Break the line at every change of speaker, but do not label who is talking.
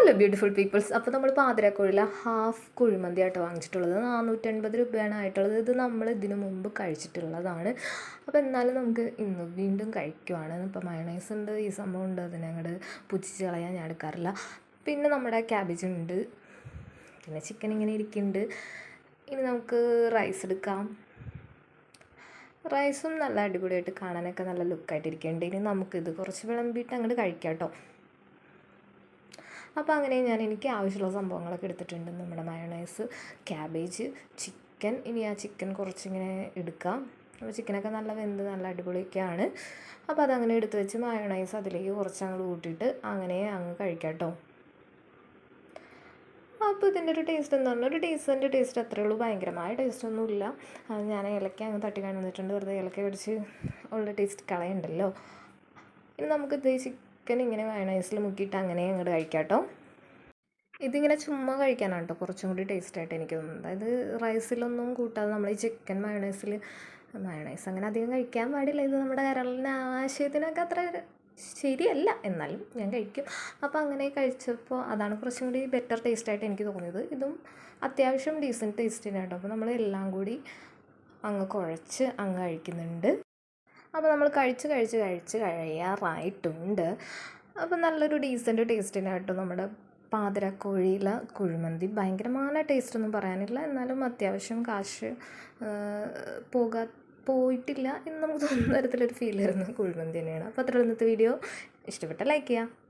Hello beautiful people's. അപ്പോൾ നമ്മൾ പാതിരാക്കോഴിയിൽ half kuzhimanthi ആയിട്ട് വാങ്ങിച്ചിട്ടുള്ളത് 450 രൂപയാണ് ആയിട്ടുള്ളത്. ഇത് നമ്മൾ ഇതിനു മുമ്പ് കഴിച്ചിട്ടുള്ളതാണ്. അപ്പോൾ എന്നാലും നമുക്ക് ഇന്ന് വീണ്ടും കഴിക്കുവാണ്. ഇപ്പോൾ മയണൈസ് ഉണ്ട്, ഈ സംഭവം ഉണ്ട്, അതിനെ അങ്ങോട്ട് പുച്ഛിച്ച് കളയാൻ ഞാൻ എടുക്കാറില്ല. പിന്നെ നമ്മുടെ ക്യാബേജ് ഉണ്ട്, പിന്നെ ചിക്കൻ ഇങ്ങനെ ഇരിക്കുന്നുണ്ട്. ഇനി നമുക്ക് റൈസ് എടുക്കാം. റൈസും നല്ല അടിപൊളിയായിട്ട് കാണാനൊക്കെ നല്ല ലുക്കായിട്ടിരിക്കുന്നുണ്ട്. ഇനി നമുക്കിത് കുറച്ച് വിളമ്പിയിട്ട് അങ്ങോട്ട് കഴിക്കാം കേട്ടോ. അപ്പോൾ അങ്ങനെ എനിക്ക് ആവശ്യമുള്ള സംഭവങ്ങളൊക്കെ എടുത്തിട്ടുണ്ട്. നമ്മുടെ മയോണൈസ്, ക്യാബേജ്, ചിക്കൻ. ഇനി ആ ചിക്കൻ കുറച്ചിങ്ങനെ എടുക്കാം. അപ്പോൾ ചിക്കനൊക്കെ നല്ല വെന്ത് നല്ല അടിപൊളിയൊക്കെയാണ്. അപ്പോൾ അതങ്ങനെ എടുത്ത് വെച്ച് മയോണൈസ് അതിലേക്ക് കുറച്ചങ്ങോട്ട് കൂട്ടിയിട്ട് അങ്ങനെ അങ്ങ് കഴിക്കാം കേട്ടോ. അപ്പോൾ ഇതിൻ്റെ ഒരു ടേസ്റ്റ് എന്ന് പറഞ്ഞാൽ ഒരു ഡീസൻറ്റ് ടേസ്റ്റ് അത്രയേ ഉള്ളൂ. ഭയങ്കരമായ ടേസ്റ്റൊന്നുമില്ല. ഞാൻ ഏലക്ക അങ്ങ് തട്ടി വന്നിട്ടുണ്ട്. വെറുതെ ഏലക്ക കടിച്ച് ഉള്ള ടേസ്റ്റ് കളയണ്ടല്ലോ. ഇനി നമുക്കിത് ചിക്കൻ ഇങ്ങനെ മയോണൈസിൽ മുക്കിയിട്ട് അങ്ങനെ അങ്ങോട്ട് കഴിക്കാം കേട്ടോ. ഇതിങ്ങനെ ചുമ്മാ കഴിക്കാനാണ് കേട്ടോ കുറച്ചും കൂടി ടേസ്റ്റായിട്ട് എനിക്ക് തോന്നുന്നത്. അതായത് റൈസിലൊന്നും കൂട്ടാതെ നമ്മൾ ഈ ചിക്കൻ മയോണൈസ് അങ്ങനെ അധികം കഴിക്കാൻ പാടില്ല. ഇത് നമ്മുടെ കരളിന് ആശയത്തിനൊക്കെ അത്ര ശരിയല്ല, എന്നാലും ഞാൻ കഴിക്കും. അപ്പോൾ അങ്ങനെ കഴിച്ചപ്പോൾ അതാണ് കുറച്ചും കൂടി ബെറ്റർ ടേസ്റ്റായിട്ട് എനിക്ക് തോന്നിയത്. ഇതും അത്യാവശ്യം ഡീസൻറ്റ് ടേസ്റ്റിന് കേട്ടോ. അപ്പോൾ നമ്മൾ എല്ലാം കൂടി അങ്ങ് കുഴച്ച് അങ്ങ് കഴിക്കുന്നുണ്ട്. അപ്പോൾ നമ്മൾ കഴിച്ച് കഴിയാറായിട്ടുണ്ട്. അപ്പോൾ നല്ലൊരു ഡീസൻറ്റ് ടേസ്റ്റിനായിട്ട് നമ്മുടെ പാതിരാക്കോഴിയിലെ കുഴിമന്തി. ഭയങ്കരമായ ടേസ്റ്റൊന്നും പറയാനില്ല, എന്നാലും അത്യാവശ്യം കാശ് പോയിട്ടില്ല എന്ന് നമുക്ക് തോന്നുന്ന തരത്തിലൊരു ഫീൽ വരുന്ന കുഴിമന്തി തന്നെയാണ്. അപ്പോൾ അത്ര ഇന്നത്തെ വീഡിയോ ഇഷ്ടപ്പെട്ട ലൈക്ക് ചെയ്യുക.